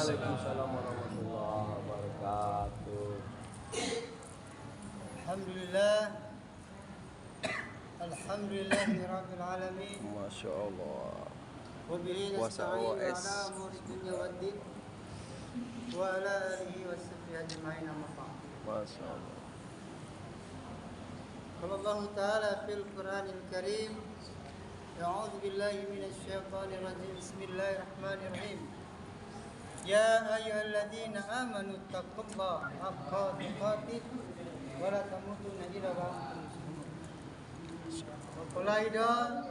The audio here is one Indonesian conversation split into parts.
Waalaikumsalam warahmatullahi wabarakatuh. Alhamdulillah. Alhamdulillahirabbil alamin. Masya Allah. Wa bihi nasta'inu ala umuri dunya waddin. Wa ala alihi washabbihi ajma'in amma ba'd. Masya Allah. Qala Allah Ta'ala fil Qur'anil Karim. A'udzu billahi minasy syaithanir rajim. Bismillahirrahmanirrahim. Ya ayyuhalladzina amanu taqullaha haqqa tuqatih wa la tamutunna illa wa antum muslimun. Wa qul aidan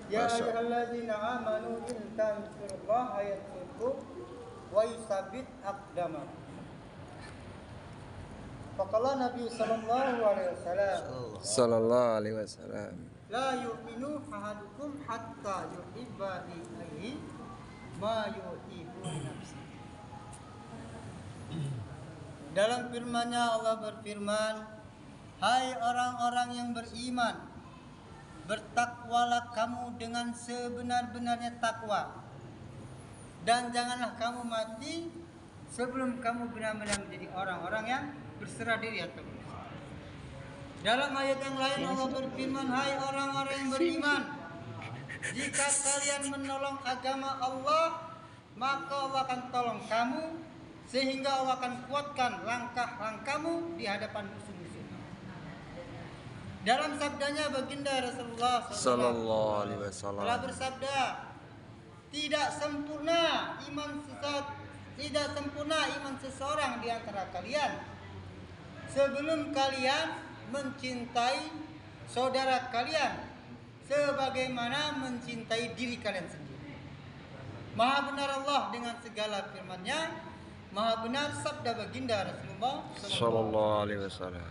ya ayyuhalladzina amanu in tansurullaha yansurkum wa yusabbit aqdamakum. Faqala Nabi Sallallahu alaihi wasallam. La yu'minu ahadukum hatta yuhibba li akhihi ma yuhibbu li nafsihi. Dalam firman-Nya Allah berfirman, hai orang-orang yang beriman, bertakwalah kamu dengan sebenar-benarnya takwa, dan janganlah kamu mati sebelum kamu benar-benar menjadi orang-orang yang berserah diri atau berserah. Dalam ayat yang lain Allah berfirman, hai orang-orang yang beriman, jika kalian menolong agama Allah, maka Allah akan tolong kamu, sehingga Allah akan kuatkan langkah-langkahmu di hadapan musuh-musuh. Dalam sabdanya baginda Rasulullah Sallallahu alaihi wasallam telah bersabda, tidak sempurna iman seseorang di antara kalian sebelum kalian mencintai saudara kalian sebagaimana mencintai diri kalian sendiri. Maha benar Allah dengan segala firman-Nya, maha benar sabda baginda Rasulullah Sallallahu alaihi wasallam.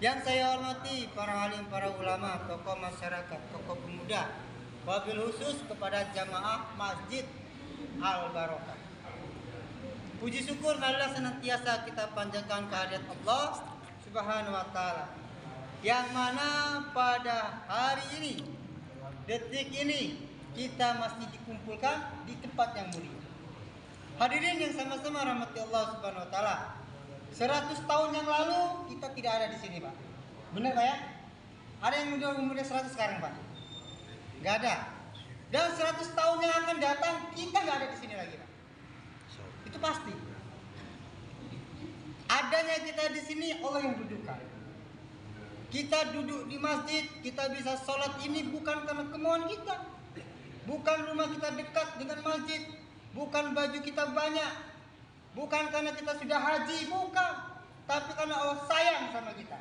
Yang saya hormati para alim, para ulama, tokoh masyarakat, tokoh pemuda, wabil khusus kepada jamaah Masjid Al Barokah. Puji syukur marilah senantiasa kita panjatkan kehadirat Allah Subhanahu wa Ta'ala, yang mana pada hari ini, detik ini, kita masih dikumpulkan di tempat yang mulia. Hadirin yang sama-sama rahmati Allah Subhanahu wa Ta'ala, 100 tahun yang lalu kita tidak ada di sini, Pak. Benar, Pak ya? Ada yang udah umurnya 100 sekarang, Pak? Nggak ada. Dan 100 tahun yang akan datang kita nggak ada di sini lagi, Pak. Itu pasti. Adanya kita di sini Allah yang dudukkan. Kita duduk di masjid, kita bisa sholat ini bukan karena kemauan kita, bukan rumah kita dekat dengan masjid, bukan baju kita banyak, bukan karena kita sudah haji, bukan, tapi karena Allah sayang sama kita,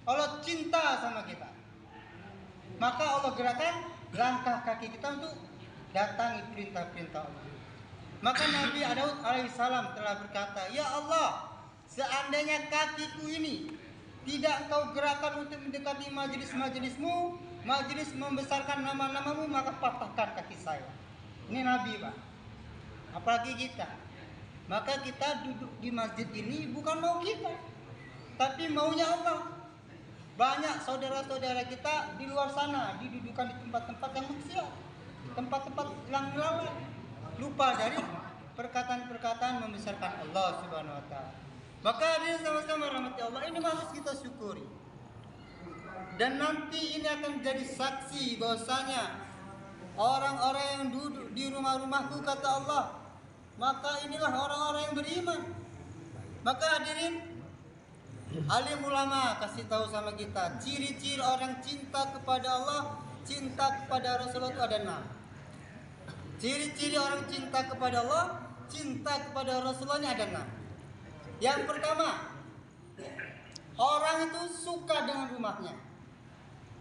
Allah cinta sama kita. Maka Allah gerakan langkah kaki kita untuk datangi perintah-perintah Allah. Maka Nabi Daud alaihissalam telah berkata, ya Allah, seandainya kakiku ini tidak Engkau gerakan untuk mendekati majelis-majelismu, majelis membesarkan nama-namamu, maka patahkan kaki saya. Ini Nabi, Pak. Apalagi kita. Maka kita duduk di masjid ini bukan mau kita, tapi maunya Allah. Banyak saudara-saudara kita di luar sana didudukan di tempat-tempat yang maksiat, tempat-tempat yang lalai, lupa dari perkataan-perkataan membesarkan Allah Subhanahu wa Ta'ala. Maka ini sama-sama rahmati Allah, ini harus kita syukuri. Dan nanti ini akan jadi saksi bahwasanya orang-orang yang duduk di rumah-rumahku, kata Allah, maka inilah orang-orang yang beriman. Maka hadirin, alim ulama kasih tahu sama kita, ciri-ciri orang cinta kepada Allah, cinta kepada Rasulullah itu ada 6. Ciri-ciri orang cinta kepada Allah, cinta kepada Rasulullah ini ada 6. Yang pertama, orang itu suka dengan rumahnya.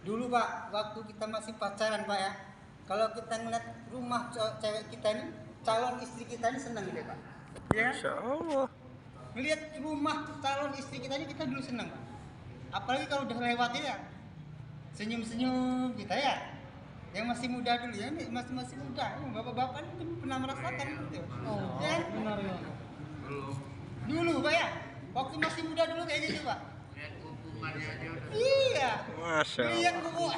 Dulu, Pak, waktu kita masih pacaran, Pak ya, kalau kita ngeliat rumah cewek kita ini, calon istri kita ini senang gitu, Pak. Ya? Masya Allah. Melihat rumah calon istri kita ini kita dulu senang, Pak. Apalagi kalau udah lewat ya, senyum-senyum kita ya. Yang masih muda dulu ya, masih muda, bapak-bapak ini pernah merasakan gitu. Oh, ya? Benar ya. Dulu, Pak ya, waktu masih muda dulu kayak gitu, Pak. Lihat hubungannya aja udah. Iya. Masya Lihat Allah. buku.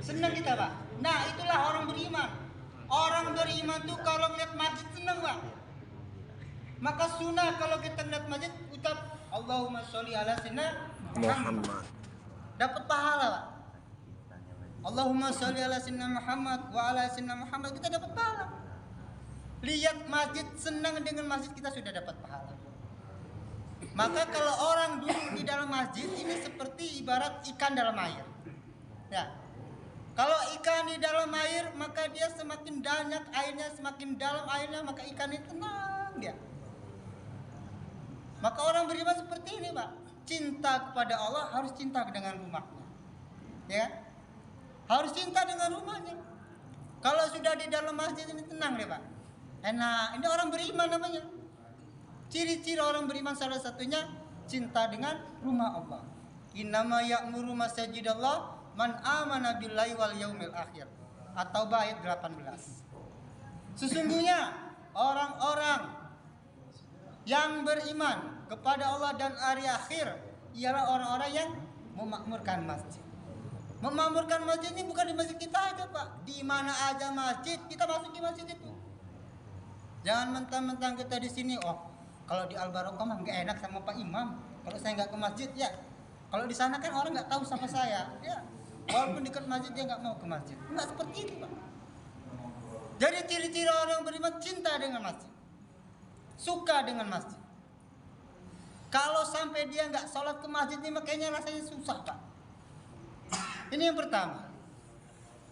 Senang kita, Pak. Nah, itulah orang beriman. Orang beriman tuh kalau ngeliat masjid senang, Pak. Maka sunnah kalau kita ngeliat masjid ucap Allahumma sholli ala sayyidina Muhammad. Muhammad. Dapat pahala, Pak. Allahumma sholli ala sayyidina Muhammad wa ala sayyidina Muhammad, kita dapat pahala. Lihat masjid, senang dengan masjid, kita sudah dapat pahala. Maka kalau orang duduk di dalam masjid ini seperti ibarat ikan dalam air. Ya. Kalau ikan di dalam air, maka dia semakin banyak airnya, semakin dalam airnya, maka ikan itu tenang dia. Maka orang beriman seperti ini, Pak. Cinta kepada Allah harus cinta dengan rumahnya. Ya. Harus cinta dengan rumahnya. Kalau sudah di dalam masjid ini tenang deh, Pak. Enak. Ini orang beriman namanya. Ciri-ciri orang beriman salah satunya cinta dengan rumah Allah. Innama ya'muru masajidallah man amana billahi wal yaumil akhir. At-Taubah ayat 18. Sesungguhnya orang-orang yang beriman kepada Allah dan hari akhir ialah orang-orang yang memakmurkan masjid. Memakmurkan masjid ini bukan di masjid kita aja, Pak. Di mana aja masjid, kita masuk di masjid itu. Jangan mentang-mentang kita di sini, oh kalau di Al-Barokah mah nggak enak sama Pak Imam. Kalau saya nggak ke masjid, ya. Kalau di sana kan orang nggak tahu sama saya, ya. Walaupun dekat masjid dia nggak mau ke masjid. Nggak seperti itu, Pak. Jadi ciri-ciri orang beriman cinta dengan masjid, suka dengan masjid. Kalau sampai dia nggak sholat ke masjid ini, makanya rasanya susah, Pak. Ini yang pertama.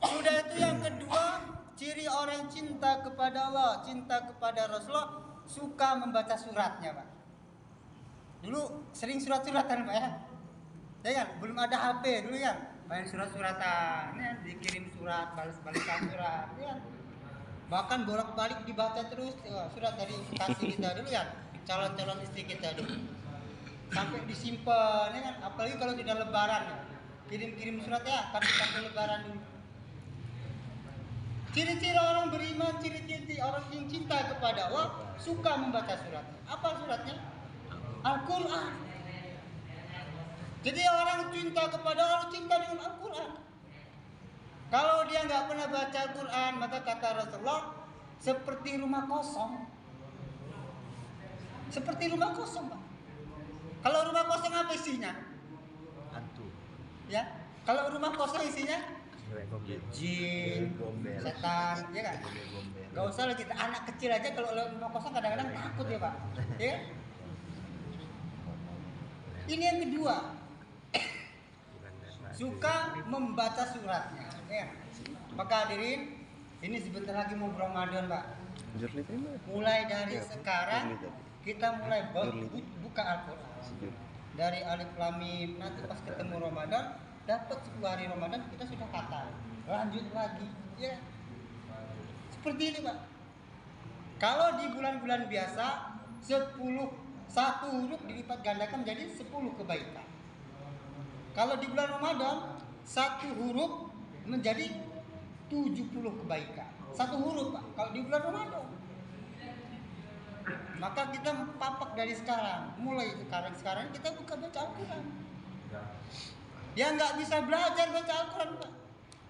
Sudah itu yang kedua, ciri orang cinta kepada Allah, cinta kepada Rasulullah, suka membaca suratnya, Pak. Dulu sering surat-suratan, Pak, ya. Ya kan? Belum ada HP dulu kan. Main surat-suratan, ya, dikirim surat, balas-balikan surat, ya. Bahkan bolak-balik dibaca terus, ya, surat dari kasih kita dulu ya, calon-calon istri kita dulu. Sampai disimpan, ya kan? Apalagi kalau sudah lebaran, ya. Kirim-kirim surat ya, kartu-kartu lebaran dulu. Ciri-ciri orang beriman, ciri-ciri orang yang cinta kepada Allah, suka membaca suratnya. Apa suratnya? Al-Quran. Jadi orang cinta kepada Allah, cinta dengan Al-Quran. Kalau dia nggak pernah baca Al-Quran, maka kata Rasulullah, seperti rumah kosong. Seperti rumah kosong, Pak. Kalau rumah kosong apa isinya? Hantu. Ya, kalau rumah kosong isinya jin, setan, ya kan? Gak usah lagi anak kecil aja kalau rumah kosong kadang-kadang takut ya, Pak. Ya. Ini yang kedua, suka membaca suratnya. Ya. Maka hadirin, ini sebentar lagi mau Ramadan, Pak. Mulai dari sekarang kita mulai buka Al-Quran. Dari Alif Lam Mim, nanti pas ketemu Ramadan, dapat 10 hari Ramadan kita sudah khatam. Lanjut lagi, ya. Seperti ini, Pak. Kalau di bulan-bulan biasa 1 huruf dilipat gandakan menjadi 10 kebaikan. Kalau di bulan Ramadan 1 huruf menjadi 70 kebaikan. 1 huruf, Pak. Kalau di bulan Ramadan. Maka kita papak dari sekarang. Mulai sekarang kita buka baca Al-Quran. Dia nggak bisa belajar baca Al-Quran, Pak.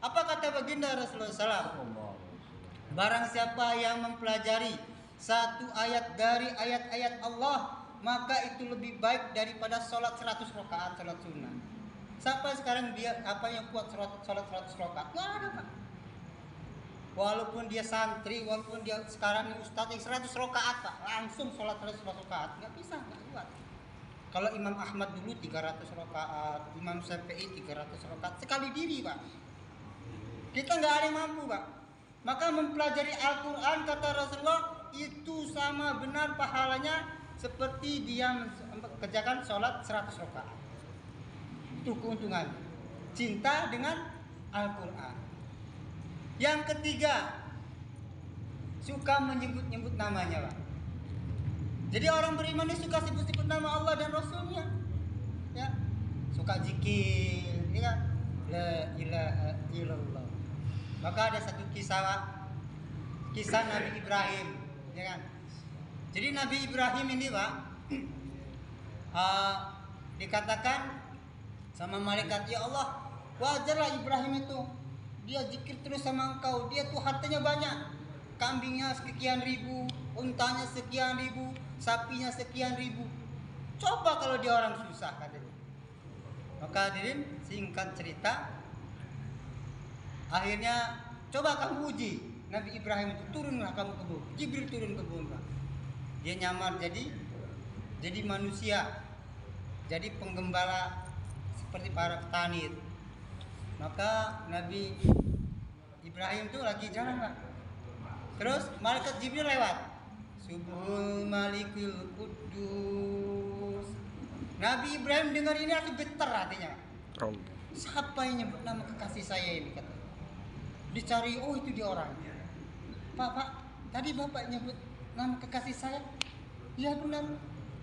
Apa kata baginda Rasulullah SAW? Barang siapa yang mempelajari 1 ayat dari ayat-ayat Allah, maka itu lebih baik daripada sholat 100 rakaat sholat sunnah. Siapa sekarang dia apa yang kuat sholat 100 rakaat? Nggak ada, Pak. Walaupun dia santri, walaupun dia sekarang ustadz yang 100 rakaat, Pak, langsung sholat 100 rakaat, nggak bisa, nggak kuat. Kalau Imam Ahmad dulu 300 rakaat, Imam Syafi'i 300 rakaat sekali diri, Pak. Kita nggak ada yang mampu, Pak. Maka mempelajari Al-Quran kata Rasulullah itu sama benar pahalanya seperti dia mengerjakan sholat 100 rakaat. Itu keuntungan cinta dengan Al-Quran. Yang ketiga, suka menyebut-nyebut namanya, Pak. Jadi orang beriman ini suka sebut-sebut nama Allah dan Rasulnya, ya. Suka zikir, ya kan? La ilaha illallah. Maka ada satu kisah Nabi Ibrahim, ya kan? Jadi Nabi Ibrahim ini, Pak, dikatakan sama malaikat, ya Allah, wajarlah Ibrahim itu dia zikir terus sama engkau, dia tuh hartanya banyak, kambingnya sekian ribu, untanya sekian ribu, sapinya sekian ribu. Coba kalau dia orang susah katanya. Maka hadirin, singkat cerita, akhirnya coba kamu uji Nabi Ibrahim itu, turunlah kamu ke bumi. Jibril turun ke bumi. Dia nyamar jadi manusia, jadi penggembala seperti para petani itu. Maka Nabi Ibrahim itu lagi jalan lah. Terus malaikat Jibril lewat. Subuhul Malikul Kudus. Nabi Ibrahim dengar ini langsung getar hatinya. Siapa yang nyebut nama kekasih saya ini, kata. Dicari, oh itu dia orang. Pak, tadi bapak nyebut nama kekasih saya? Iya benar.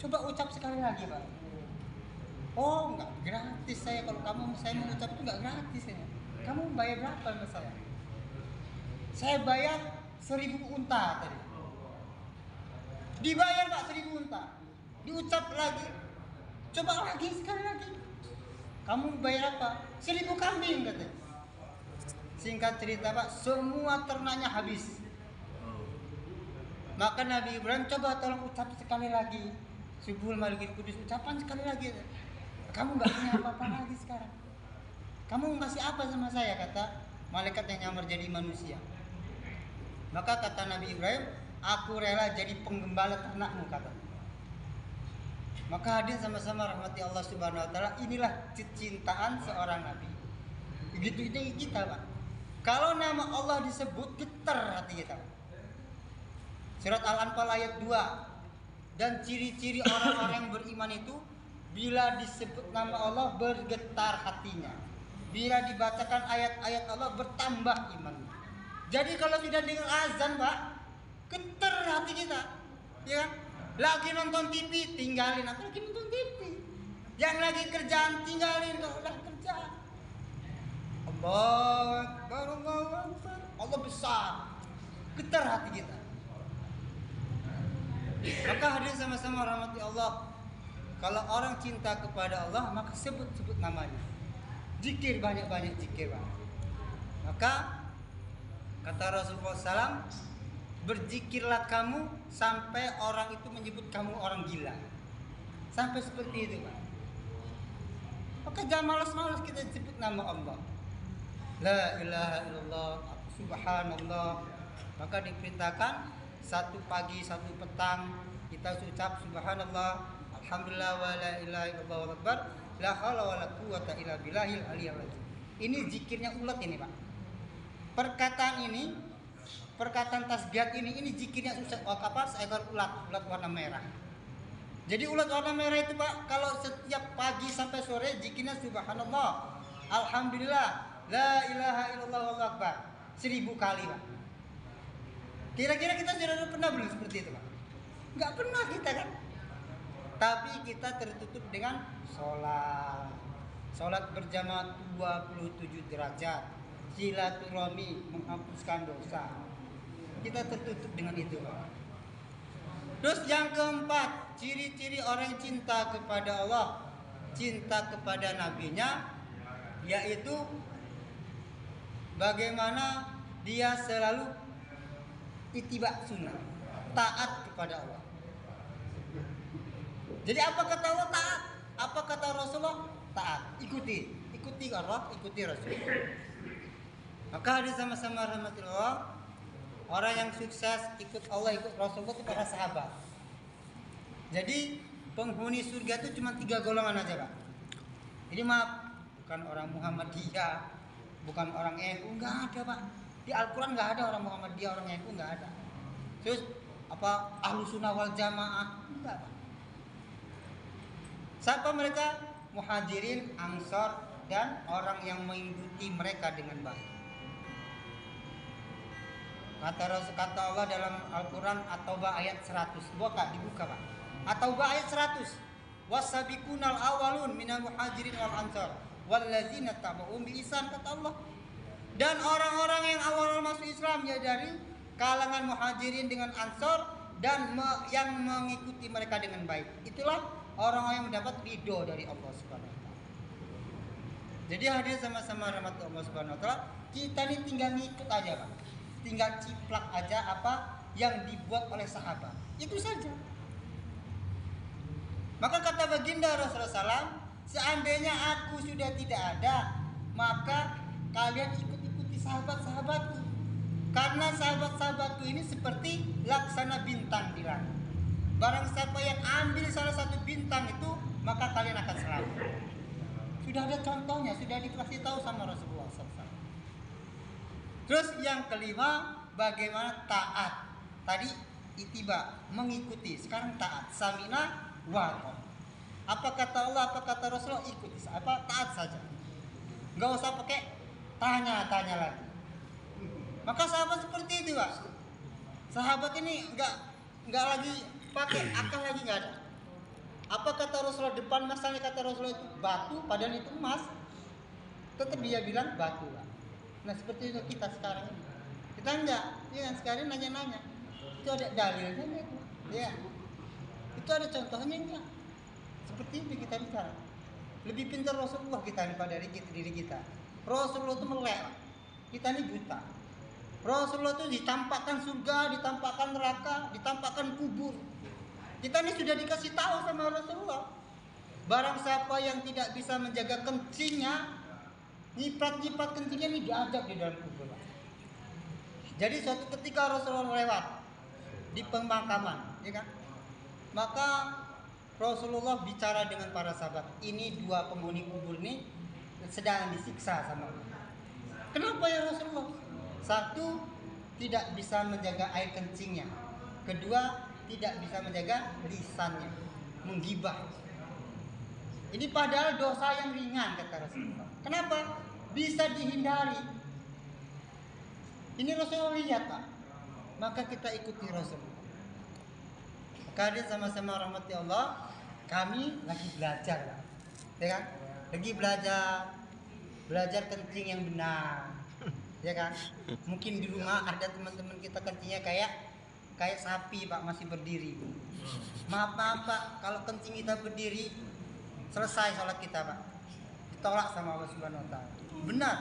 Coba ucap sekali lagi, Pak. Oh enggak gratis saya, kalau saya mengucap itu enggak gratis ya. Kamu bayar berapa sama saya? Saya bayar 1000 unta tadi. Dibayar Pak 1000 unta. Diucap lagi. Coba lagi sekali lagi. Kamu bayar apa? 1000 kambing katanya. Singkat cerita Pak, semua ternaknya habis. Maka Nabi Ibrahim, coba tolong ucap sekali lagi. Subuhul Malikul Kudus, ucapan sekali lagi. Kamu nggak punya apa-apa lagi sekarang. Kamu ngasih apa sama saya, kata malaikat yang nyamar jadi manusia. Maka kata Nabi Ibrahim, aku rela jadi penggembala ternakmu, kata. Maka hadir sama-sama rahmati Allah Subhanahu Wa Taala. Inilah kecintaan seorang Nabi. Begitu kita Pak. Kalau nama Allah disebut, getar hati kita. Surat Al-Anfal ayat 2. Dan ciri-ciri orang-orang yang beriman itu, bila disebut nama Allah bergetar hatinya. Bila dibacakan ayat-ayat Allah bertambah imannya. Jadi kalau sudah dengar azan Pak, getar hati kita. Ya kan? Lagi nonton TV, tinggalin. Aku lagi nonton TV. Yang lagi kerjaan, tinggalin. Kalau udah kerja, Allah besar. Getar hati kita. Maka hadir sama-sama rahmati Allah. Kalau orang cinta kepada Allah, maka sebut-sebut namanya. Zikir banyak-banyak zikir Pak. Maka kata Rasulullah SAW, berzikirlah kamu sampai orang itu menyebut kamu orang gila. Sampai seperti itu Pak. Maka jangan malas-malas kita sebut nama Allah. La ilaha illallah, subhanallah. Maka diperintahkan satu pagi, satu petang kita ucap subhanallah, alhamdulillah, wa la ilaha illallah, wa akbar, la haula wa la quwata illa billahil aliyyil azim. Ini zikirnya ulat ini Pak. Perkataan tasbihat ini zikirnya seekor ulat warna merah. Jadi ulat warna merah itu Pak, kalau setiap pagi sampai sore zikirnya subhanallah, alhamdulillah, la ilaha illallah, wa akbar 1000 kali Pak. Kira-kira kita sudah pernah belum seperti itu Pak? Enggak pernah kita kan. Tapi kita tertutup dengan sholat berjamaah 27 derajat, silaturahmi, menghapuskan dosa. Kita tertutup dengan itu Pak. Terus yang keempat, ciri-ciri orang yang cinta kepada Allah, cinta kepada nabinya, yaitu bagaimana dia selalu ittiba sunnah, taat kepada Allah. Jadi apa kata Allah taat, apa kata Rasulullah taat, ikuti Allah, ikuti Rasul. Maka hadis sama-sama rahmatullah, orang yang sukses ikut Allah, ikut Rasulullah itu para sahabat. Jadi penghuni surga itu cuma 3 golongan aja Pak. Jadi maaf, bukan orang Muhammadiyah, bukan orang NU, enggak ada Pak. Di Al-Quran nggak ada orang Muhammadiyah, orang NU nggak ada. Terus apa ahlu sunnah wal jamaah, enggak Pak. Siapa mereka? Muhajirin, Ansor, dan orang yang mengikuti mereka dengan baik. Kata Allah dalam Al-Quran At-Taubah ayat 100. Dibuka Pak. At-Taubah ayat 100. Wasabiqunal awalun minal muhajirin wal ansor wallazina tabauhum bi ihsan, kata Allah. Dan orang-orang yang awal masuk Islam ya dari kalangan muhajirin dengan ansor dan yang mengikuti mereka dengan baik. Itulah orang-orang yang mendapat ridho dari Allah Subhanahu wa taala. Jadi hadir sama-sama rahmat Allah Subhanahu wa taala, Kita nih tinggal ngikut aja Pak. Tinggal ciplak aja apa yang dibuat oleh sahabat. Itu saja. Maka kata baginda Rasulullah SAW, seandainya aku sudah tidak ada, maka kalian ikuti sahabat-sahabatku. Karena sahabat-sahabatku ini seperti laksana bintang di langit. Barang siapa yang ambil salah satu bintang itu, maka kalian akan selamat. Sudah ada contohnya, sudah dikasih tahu sama Rasulullah SAW. Terus yang kelima, bagaimana taat. Tadi itiba, mengikuti. Sekarang taat. Samina wa ta'ah. Apa kata Allah, apa kata Rasulullah, ikuti. Apa taat saja. Enggak usah pakai tanya-tanya lagi. Maka sahabat seperti itu, Pak. Sahabat ini enggak lagi pakai akal, lagi enggak ada. Apa kata Rasulullah, depan masalahnya kata Rasulullah itu batu, padahal itu emas. Tetap dia bilang batu, Pak. Nah seperti itu kita sekarang ini. Kita enggak, ya kan, sekarang nanya-nanya. Itu ada dalilnya enggak itu? Ya. Itu ada contohnya enggak? Seperti itu kita bicara. Lebih pintar Rasulullah kita daripada diri kita. Rasulullah itu melek. Kita ini buta. Rasulullah itu ditampakkan surga, ditampakkan neraka, ditampakkan kubur. Kita ini sudah dikasih tahu sama Rasulullah. Barang siapa yang tidak bisa menjaga kencingnya, nyiprat-nyiprat kencingnya ini diajak di dalam kubur. Jadi suatu ketika Rasulullah lewat di pemakaman, ya kan? Maka Rasulullah bicara dengan para sahabat, ini dua penghuni kubur ini sedang disiksa sama Allah. Kenapa ya Rasulullah? Satu, tidak bisa menjaga air kencingnya. Kedua, tidak bisa menjaga lisannya, menggibah. Ini padahal dosa yang ringan kata Rasulullah. Kenapa? Bisa dihindari. Ini Rasulullah lihat Pak. Maka kita ikuti Rasulullah. Maka dia sama-sama rahmati Allah. Kami lagi belajar Pak. Ya kan? Lagi belajar kencing yang benar. Ya kan? Mungkin di rumah ada teman-teman kita kencingnya kayak sapi Pak, masih berdiri. Maaf Pak, kalau kencing kita berdiri selesai sholat kita Pak, ditolak sama Allah Subhanahu Wa Taala. Benar,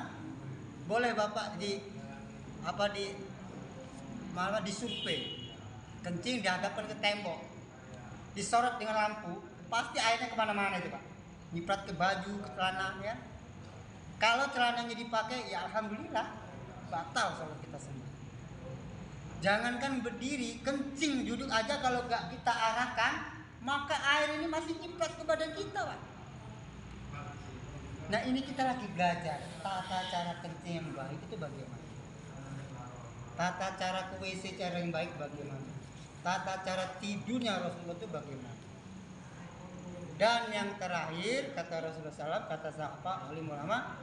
boleh Bapak malah disurvei, kencing dihadapkan ke tembok, disorot dengan lampu, pasti airnya kemana-mana itu Pak, nyiprat ke baju, ke celana ya. Kalau celananya dipakai ya alhamdulillah, batal sholat kita semua. Jangankan berdiri, kencing duduk aja kalau gak kita arahkan, maka air ini masih nyiprat ke badan kita Pak. Nah ini kita lagi belajar tata cara kencing yang baik itu bagaimana, tata cara ke WC cara yang baik bagaimana, tata cara tidurnya Rasulullah itu bagaimana. Dan yang terakhir kata Rasulullah SAW, kata sahabat alim ulama,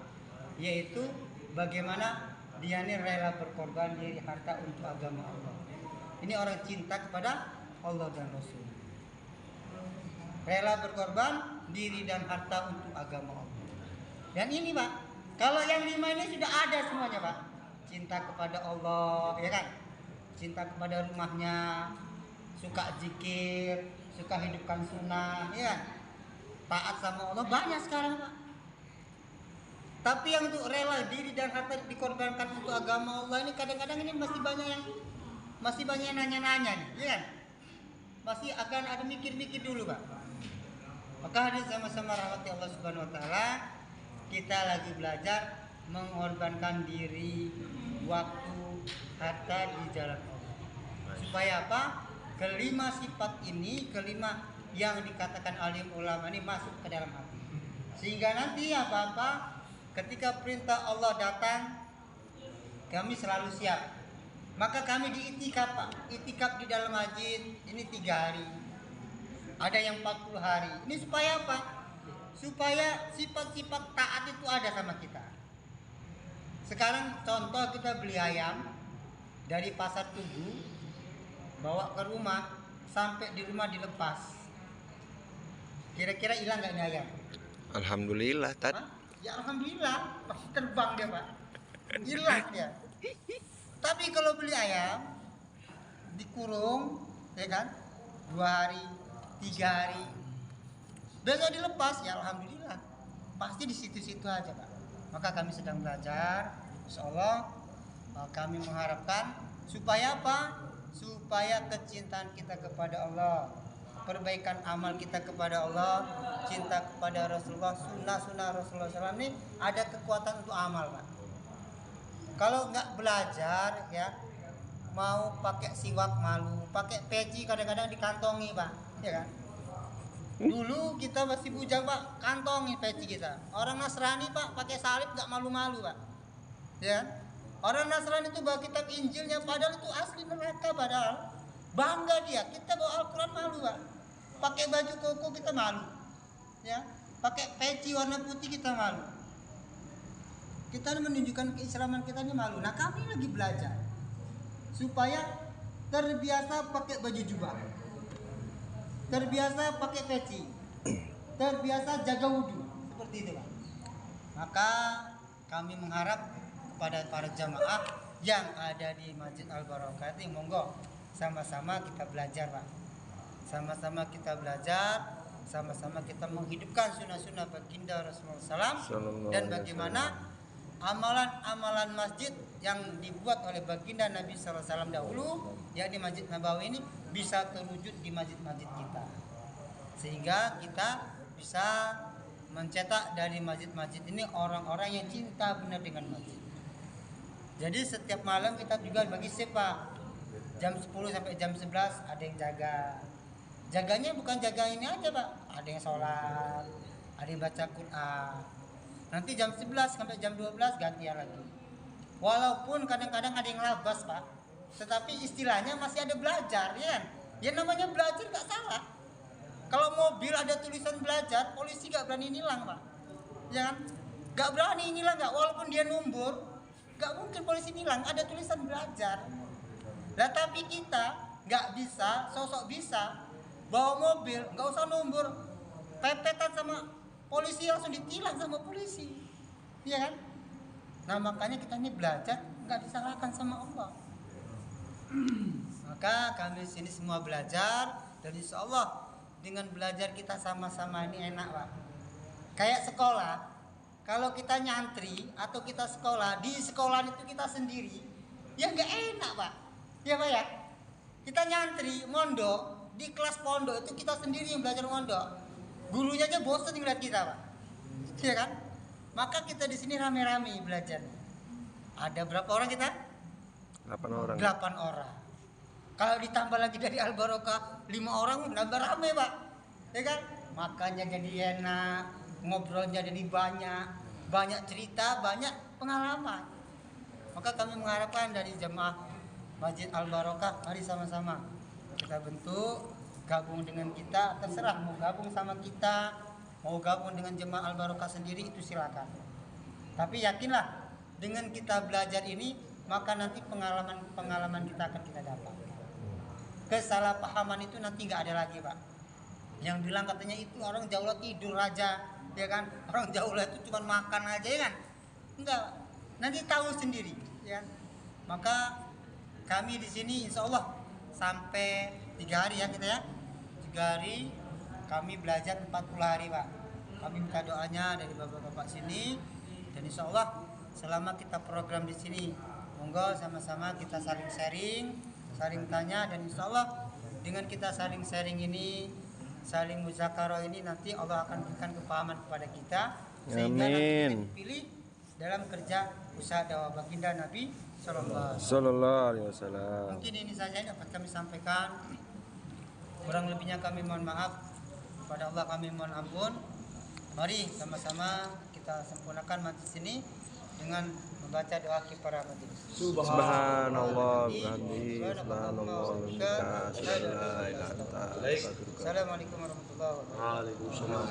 yaitu bagaimana dia ini rela berkorban diri harta untuk agama Allah. Ini orang cinta kepada Allah dan Rasul. Rela berkorban diri dan harta untuk agama Allah. Dan ini Pak, kalau yang 5 ini sudah ada semuanya Pak. Cinta kepada Allah, ya kan? Cinta kepada rumahnya, suka zikir, suka hidupkan sunnah, ya kan? Taat sama Allah banyak sekarang Pak. Tapi yang untuk rela diri dan harta dikorbankan untuk agama Allah ini kadang-kadang ini masih banyak yang nanya-nanya nih, ya kan? Masih akan ada mikir-mikir dulu Pak. Maka hari sama-sama rahmati Allah Subhanahu Wa Taala, kita lagi belajar mengorbankan diri, waktu, harta di jalan Allah. Supaya apa? Kelima sifat ini, kelima yang dikatakan alim ulama ini masuk ke dalam hati. Sehingga nanti apa-apa ketika perintah Allah datang, kami selalu siap. Maka kami diitikaf Pak. Itikaf di dalam masjid ini 3 hari. Ada yang 40 hari. Ini supaya apa? Supaya sifat-sifat taat itu ada sama kita. Sekarang contoh kita beli ayam dari pasar Tugu, bawa ke rumah, sampai di rumah dilepas. Kira-kira hilang nggak ini ayam? Alhamdulillah tadi. Ya alhamdulillah, pasti terbang dia Pak, hilang dia. Tapi kalau beli ayam dikurung, ya kan, 2 hari, 3 hari, besok dilepas, ya alhamdulillah, pasti di situ-situ aja Pak. Maka kami sedang belajar Insyaallah kami mengharapkan supaya apa? Supaya kecintaan kita kepada Allah, perbaikan amal kita kepada Allah, cinta kepada Rasulullah, sunnah Rasulullah SAW ini ada kekuatan untuk amal, Pak. Kalau nggak belajar ya, mau pakai siwak malu, pakai peci kadang-kadang dikantongi, Pak, ya kan? Dulu kita masih bujang, Pak, kantongi peci kita. Orang Nasrani, Pak, pakai salib nggak malu-malu, Pak, ya kan? Orang Nasrani itu bawa kitab Injilnya, padahal itu asli neraka, padahal bangga dia. Kita bawa Al-Quran malu, Pak. Pakai baju koko kita malu, ya. Pakai peci warna putih kita malu. Kita menunjukkan keislaman kita ini malu. Nah, kami lagi belajar supaya terbiasa pakai baju jubah, terbiasa pakai peci, terbiasa jaga wudhu, seperti itu, Pak. Maka kami mengharap kepada para jamaah yang ada di Masjid Al-Barokah ini, monggo sama-sama kita belajar, Pak. Sama-sama kita belajar, sama-sama kita menghidupkan sunnah-sunnah baginda Rasulullah SAW, dan bagaimana amalan-amalan masjid yang dibuat oleh baginda Nabi SAW dahulu, yakni Masjid Nabawi ini, bisa terwujud di masjid-masjid kita, sehingga kita bisa mencetak dari masjid-masjid ini orang-orang yang cinta benar dengan masjid. Jadi setiap malam kita juga bagi shift, Pak. Jam 10 sampai jam 11 ada yang jaga. Jaganya bukan jaga ini aja, Pak. Ada yang sholat, ada yang baca Quran. Nanti jam 11 sampai jam 12 gantian lagi. Walaupun kadang-kadang ada yang labas, Pak, tetapi istilahnya masih ada belajar, ya kan? Ya namanya belajar nggak salah. Kalau mobil ada tulisan belajar, polisi nggak berani nilang, Pak. Ya kan? Nggak berani nilang, nggak. Walaupun dia numbur, nggak mungkin polisi nilang, ada tulisan belajar. Nah, tapi kita nggak bisa, sosok bisa bawa mobil, nggak usah numbur, pepetan sama polisi langsung ditilang sama polisi, iya kan? Nah, makanya kita ini belajar nggak disalahkan sama Allah. Maka kami di sini semua belajar, dan insya Allah dengan belajar kita sama-sama ini enak, Pak. Kayak sekolah. Kalau kita nyantri atau kita sekolah, di sekolah itu kita sendiri, ya nggak enak, Pak. Ya, Pak, ya. Kita nyantri, mondok, di kelas pondok itu kita sendiri yang belajar mondok. Gurunya aja bosan ngeliat kita, Pak. Ya kan? Maka kita di sini rame-rame belajar. Ada berapa orang kita? 8 orang. 8 orang. Kalau ditambah lagi dari Al-Barokah 5 orang, nambah rame, Pak. Ya kan? Makanya jadi enak. Ngobrolnya jadi banyak cerita, banyak pengalaman. Maka kami mengharapkan dari jemaah Masjid Al-Barokah, mari sama-sama kita bentuk, gabung dengan kita, terserah mau gabung sama kita, mau gabung dengan jemaah Al-Barokah sendiri, itu silakan. Tapi yakinlah dengan kita belajar ini, maka nanti pengalaman kita akan kita dapat. Kesalahpahaman itu nanti nggak ada lagi, Pak. Yang bilang katanya itu orang Jawa tidur aja, ya kan? Orang Jawa itu cuma makan aja, ya kan? Enggak, nanti tahu sendiri, ya. Maka kami di sini insya Allah sampai 3 hari ya kita ya. 3 hari kami belajar 40 hari, Pak. Kami minta doanya dari bapak-bapak sini, dan insya Allah selama kita program di sini, monggo sama-sama kita saling sharing, saling tanya, dan insya Allah dengan kita saling sharing ini, saling muzakarah ini, nanti Allah akan berikan kepahaman kepada kita, sehingga nanti kita dipilih dalam kerja usaha dakwah baginda Nabi Sallallahu Alaihi Wasallam. Mungkin ini saja yang dapat kami sampaikan. Kurang lebihnya kami mohon maaf, kepada Allah kami mohon ampun. Mari sama-sama kita sempurnakan majlis ini dengan membaca doa kifarah majelis. Subhanallah bihamdihi, subhanallah wa bihamdihi, Assalamualaikum warahmatullahi wabarakatuh. Waalaikumsalam.